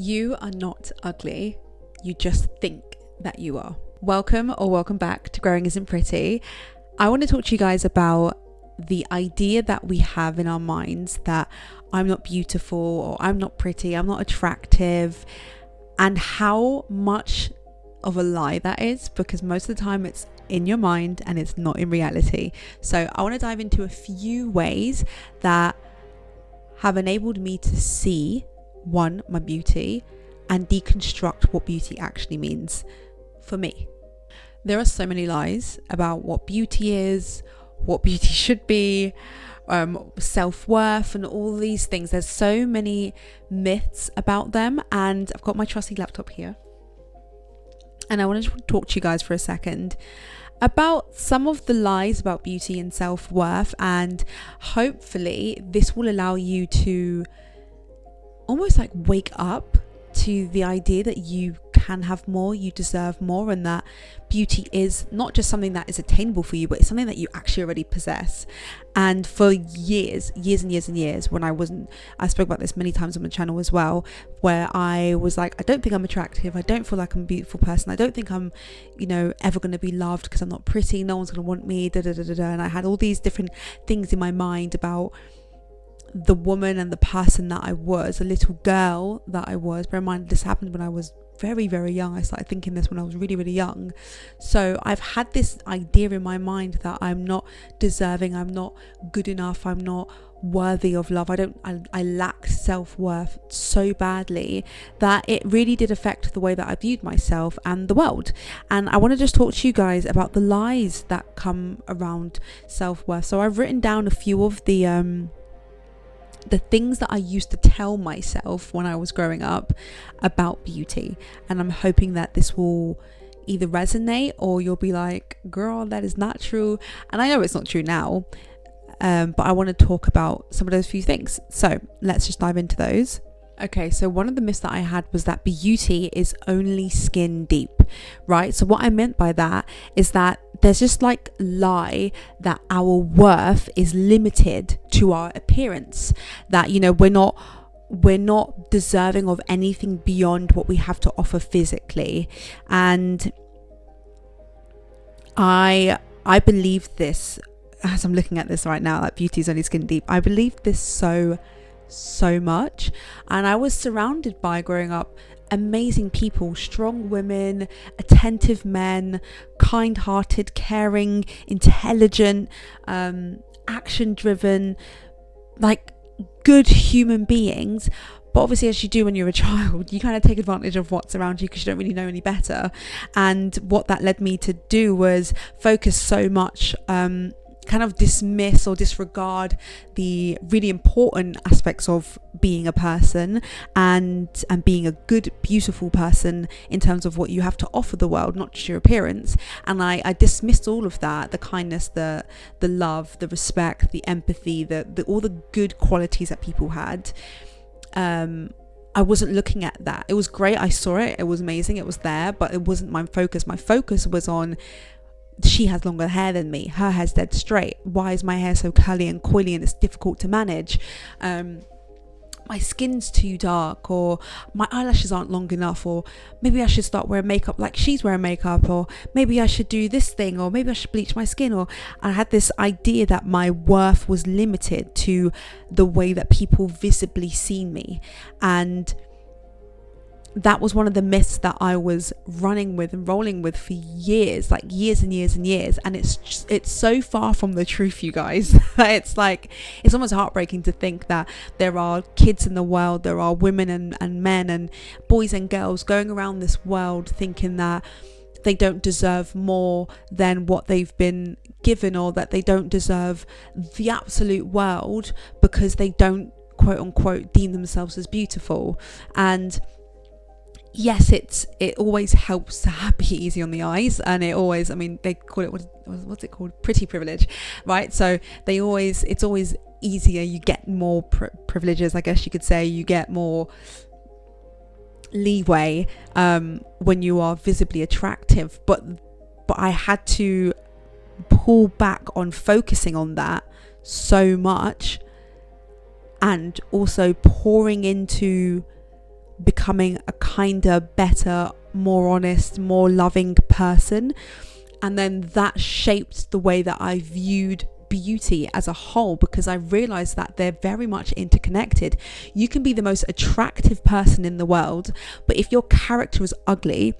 You are not ugly, you just think that you are. Welcome or welcome back to Growing Isn't Pretty. I want to talk to you guys about the idea that we have in our minds that I'm not beautiful or I'm not pretty, I'm not attractive, and how much of a lie that is, because most of the time it's in your mind and it's not in reality. So I want to dive into a few ways that have enabled me to see my beauty and deconstruct what beauty actually means for me. There are so many lies about what beauty is, what beauty should be, self-worth and all these things. There's so many myths about them, and I've got my trusty laptop here and I want to talk to you guys for a second about some of the lies about beauty and self-worth, and hopefully this will allow you to almost like wake up to the idea that you can have more, you deserve more, and that beauty is not just something that is attainable for you, but it's something that you actually already possess. And for years and years, when I spoke about this many times on my channel as well, where I was like, I don't think I'm attractive, I don't feel like I'm a beautiful person, I don't think I'm, ever going to be loved because I'm not pretty, no one's going to want me, and I had all these different things in my mind about the woman and the person that I was, the little girl that I was. Bear in mind, this happened when I was very, very young. I started thinking this when I was really, really young. So I've had this idea in my mind that I'm not deserving, I'm not good enough, I'm not worthy of love. I lack self-worth so badly that it really did affect the way that I viewed myself and the world. And I want to just talk to you guys about the lies that come around self-worth. So I've written down a few of the things that I used to tell myself when I was growing up about beauty, and I'm hoping that this will either resonate or you'll be like, girl, that is not true. And I know it's not true now, but I want to talk about some of those few things. So let's just dive into those. Okay, so one of the myths that I had was that beauty is only skin deep, right? So what I meant by that is that there's just like lie that our worth is limited to our appearance, that we're not deserving of anything beyond what we have to offer physically. And I believe this, as I'm looking at this right now, that beauty is only skin deep. I believe this so much, and I was surrounded by, growing up, amazing people, strong women, attentive men, kind-hearted, caring, intelligent, action-driven, like good human beings. But obviously, as you do when you're a child, you kind of take advantage of what's around you because you don't really know any better. And what that led me to do was focus so much kind of dismiss or disregard the really important aspects of being a person and being a good, beautiful person in terms of what you have to offer the world, not just your appearance. And I dismissed all of that, the kindness, the love, the respect, the empathy, the all the good qualities that people had. I wasn't looking at that. It was great, I saw it, it was amazing, it was there, but it wasn't my focus. My focus was on, she has longer hair than me, her hair's dead straight, why is my hair so curly and coily and it's difficult to manage, my skin's too dark, or my eyelashes aren't long enough, or maybe I should start wearing makeup like she's wearing makeup, or maybe I should do this thing, or maybe I should bleach my skin. Or I had this idea that my worth was limited to the way that people visibly see me, and that was one of the myths that I was running with and rolling with for years, like years and years and years. And it's so far from the truth, you guys. It's almost heartbreaking to think that there are kids in the world, there are women and men and boys and girls going around this world thinking that they don't deserve more than what they've been given, or that they don't deserve the absolute world because they don't, quote unquote, deem themselves as beautiful. And yes, it always helps to be easy on the eyes, and it always, they call it, what's it called, pretty privilege, right? So it's always easier, you get more privileges, I guess you could say, you get more leeway when you are visibly attractive, but I had to pull back on focusing on that so much, and also pouring into becoming a kinder, better, more honest, more loving person. And then that shaped the way that I viewed beauty as a whole, because I realized that they're very much interconnected. You can be the most attractive person in the world, but if your character is ugly,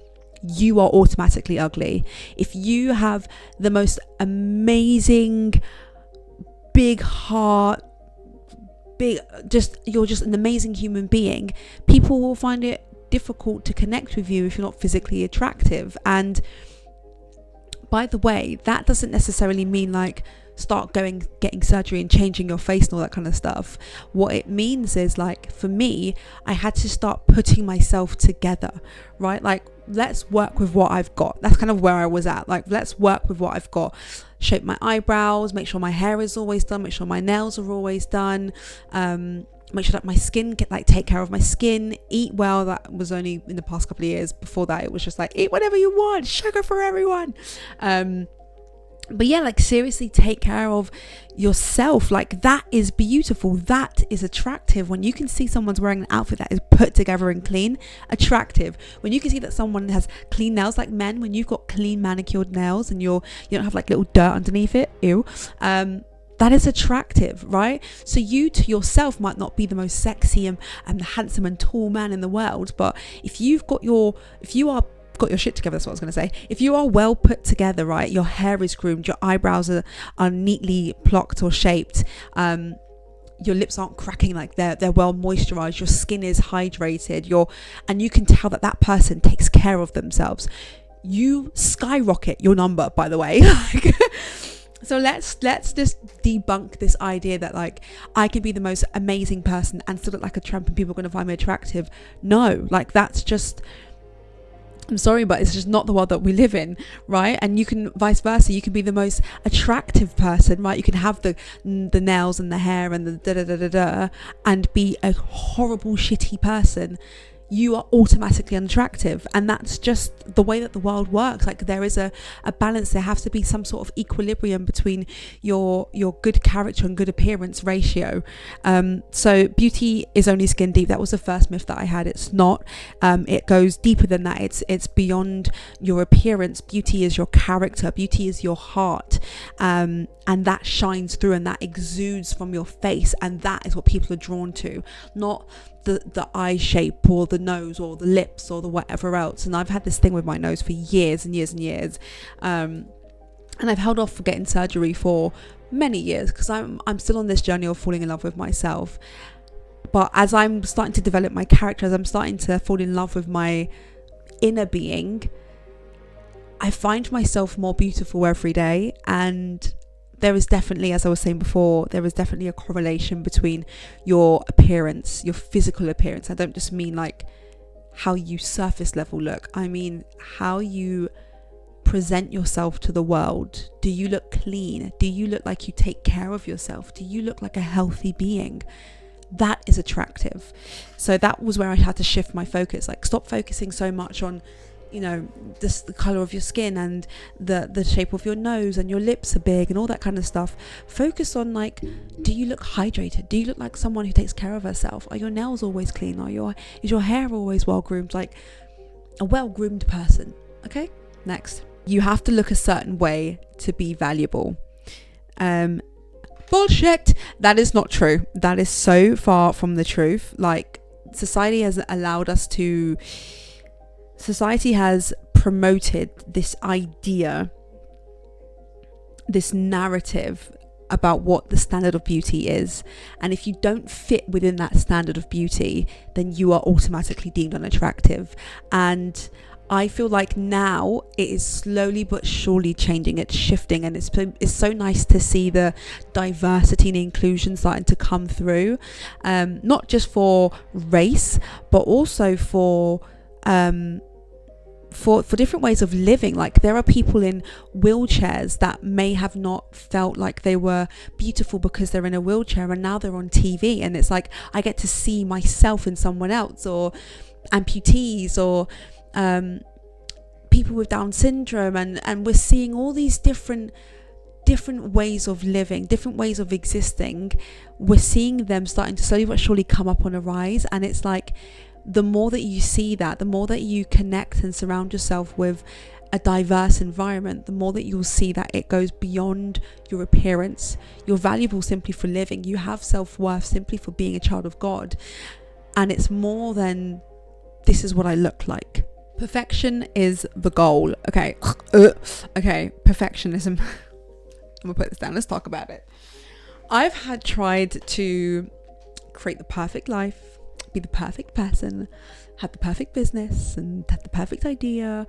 you are automatically ugly. If you have the most amazing big heart, you're just an amazing human being, people will find it difficult to connect with you if you're not physically attractive. And by the way, that doesn't necessarily mean like start getting surgery and changing your face and all that kind of stuff. What it means is, like, for me, I had to start putting myself together, right? Like, let's work with what I've got. That's kind of where I was at. Like, let's work with what I've got. Shape my eyebrows, make sure my hair is always done, make sure my nails are always done, make sure that my skin take care of my skin, eat well. That was only in the past couple of years. Before that, it was just like, eat whatever you want, sugar for everyone. But yeah, like, seriously, take care of yourself. Like, that is beautiful. That is attractive. When you can see someone's wearing an outfit that is put together and clean, attractive. When you can see that someone has clean nails, like men, when you've got clean manicured nails and you don't have like little dirt underneath it, ew, that is attractive, right? So you to yourself might not be the most sexy and handsome and tall man in the world, but if you are got your shit together, that's what I was going to say, if you are well put together, right, your hair is groomed, your eyebrows are neatly plucked or shaped, your lips aren't cracking, like they're well moisturized, your skin is hydrated, and you can tell that person takes care of themselves, you skyrocket your number, by the way. So let's just debunk this idea that, like, I can be the most amazing person and still look like a tramp and people are going to find me attractive. No, like, that's just, I'm sorry, but it's just not the world that we live in, right? And you can, vice versa, you can be the most attractive person, right? You can have the nails and the hair and the and be a horrible, shitty person. You are automatically unattractive, and that's just the way that the world works. Like, there is a balance. There has to be some sort of equilibrium between your good character and good appearance ratio. So beauty is only skin deep. That was the first myth that I had. It's not. It goes deeper than that. It's beyond your appearance. Beauty is your character. Beauty is your heart, and that shines through and that exudes from your face, and that is what people are drawn to, not the eye shape or the nose or the lips or the whatever else. And I've had this thing with my nose for years and years and years, and I've held off for getting surgery for many years because I'm still on this journey of falling in love with myself. But as I'm starting to develop my character, as I'm starting to fall in love with my inner being, I find myself more beautiful every day. And there is definitely, as I was saying before, there is definitely a correlation between your appearance, your physical appearance. I don't just mean like how you surface level look. I mean how you present yourself to the world. Do you look clean? Do you look like you take care of yourself? Do you look like a healthy being? That is attractive. So that was where I had to shift my focus. Like, stop focusing so much on, you know, the color of your skin and the shape of your nose and your lips are big and all that kind of stuff. Focus on, like, do you look hydrated? Do you look like someone who takes care of herself? Are your nails always clean? Is your hair always well groomed? Like a well groomed person. Okay, next. You have to look a certain way to be valuable. Bullshit. That is not true. That is so far from the truth. Like, society has promoted this idea, this narrative about what the standard of beauty is. And if you don't fit within that standard of beauty, then you are automatically deemed unattractive. And I feel like now it is slowly but surely changing. It's shifting, and it's so nice to see the diversity and inclusion starting to come through, not just for race, but also for different ways of living. Like, there are people in wheelchairs that may have not felt like they were beautiful because they're in a wheelchair, and now they're on TV, and it's like I get to see myself in someone else. Or amputees, or people with Down syndrome, and we're seeing all these different ways of living, different ways of existing. We're seeing them starting to slowly but surely come up on a rise, and it's like the more that you see that, the more that you connect and surround yourself with a diverse environment, the more that you'll see that it goes beyond your appearance. You're valuable simply for living. You have self-worth simply for being a child of God. And it's more than, this is what I look like. Perfection is the goal. Okay. Okay. Perfectionism. I'm gonna put this down. Let's talk about it. I've tried to create the perfect life, be the perfect person, have the perfect business, and have the perfect idea.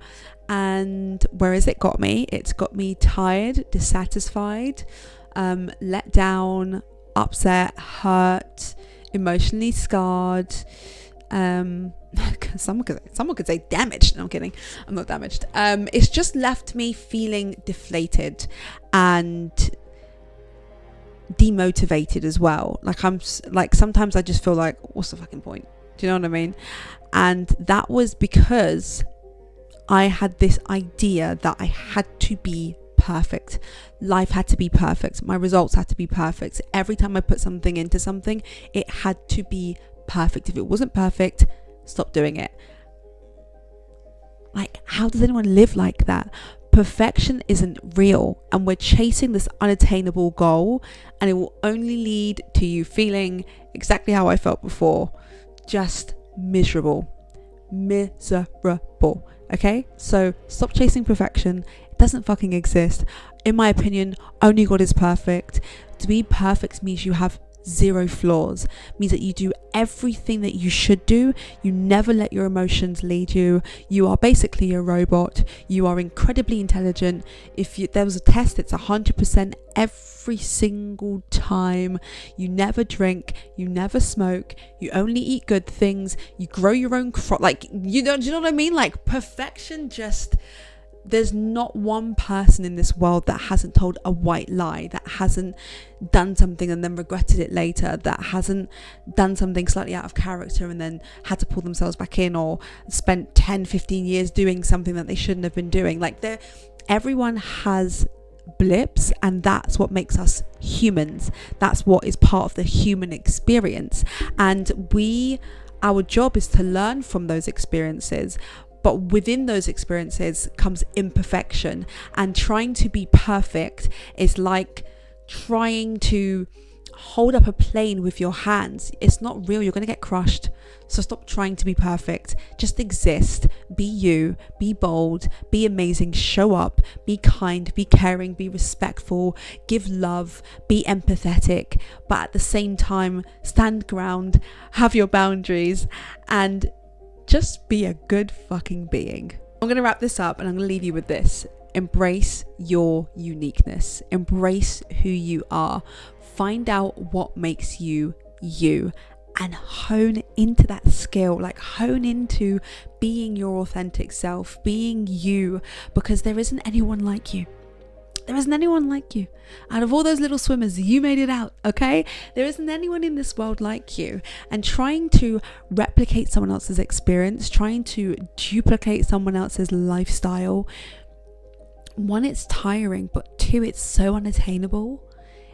And where has it got me? It's got me tired, dissatisfied, let down, upset, hurt, emotionally scarred. Someone could say damaged. No, I'm kidding. I'm not damaged. It's just left me feeling deflated and demotivated as well. Like sometimes I just feel like, what's the fucking point? Do you know what I mean? And that was because I had this idea that I had to be perfect. Life had to be perfect. My results had to be perfect. Every time I put something into something, it had to be perfect. If it wasn't perfect, stop doing it. Like, how does anyone live like that? Perfection isn't real, and we're chasing this unattainable goal, and it will only lead to you feeling exactly how I felt before, just miserable. Okay, so stop chasing perfection. It doesn't fucking exist. In my opinion, only God is perfect. To be perfect means you have zero flaws, means that you do everything that you should do. You never let your emotions lead you. You are basically a robot. You are incredibly intelligent. If there was a test, it's 100% every single time. You never drink, you never smoke, you only eat good things, you grow your own crop. Like, do you know what I mean? Like, perfection just... There's not one person in this world that hasn't told a white lie, that hasn't done something and then regretted it later, that hasn't done something slightly out of character and then had to pull themselves back in, or spent 10-15 years doing something that they shouldn't have been doing. Like, everyone has blips, and that's what makes us humans. That's what is part of the human experience. And our job is to learn from those experiences. But within those experiences comes imperfection, and trying to be perfect is like trying to hold up a plane with your hands. It's not real. You're going to get crushed. So stop trying to be perfect. Just exist. Be you. Be bold. Be amazing. Show up. Be kind. Be caring. Be respectful. Give love. Be empathetic. But at the same time, stand ground. Have your boundaries. And just be a good fucking being. I'm going to wrap this up, and I'm going to leave you with this. Embrace your uniqueness. Embrace who you are. Find out what makes you you, and hone into that skill. Like, hone into being your authentic self, being you, because there isn't anyone like you. There isn't anyone like you. Out of all those little swimmers, you made it out, okay? There isn't anyone in this world like you. And trying to replicate someone else's experience, trying to duplicate someone else's lifestyle, one, it's tiring, but two, it's so unattainable.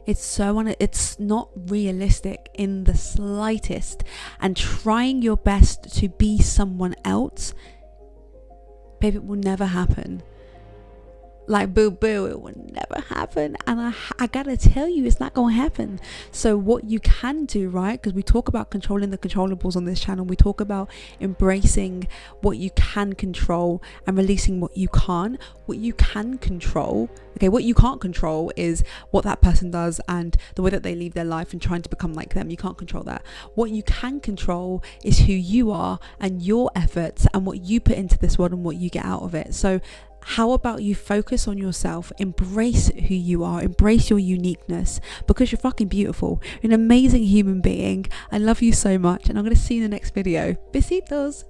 It's not realistic in the slightest. And trying your best to be someone else, babe, it will never happen. Like, boo, it will never happen. And I gotta tell you, it's not gonna happen. So what you can do, right? Because we talk about controlling the controllables on this channel. We talk about embracing what you can control and releasing what you can't. What you can control, okay, what you can't control is what that person does and the way that they live their life and trying to become like them. You can't control that. What you can control is who you are and your efforts and what you put into this world and what you get out of it. So how about you focus on yourself, embrace who you are, embrace your uniqueness, because you're fucking beautiful. You're an amazing human being. I love you so much, and I'm going to see you in the next video. Besitos.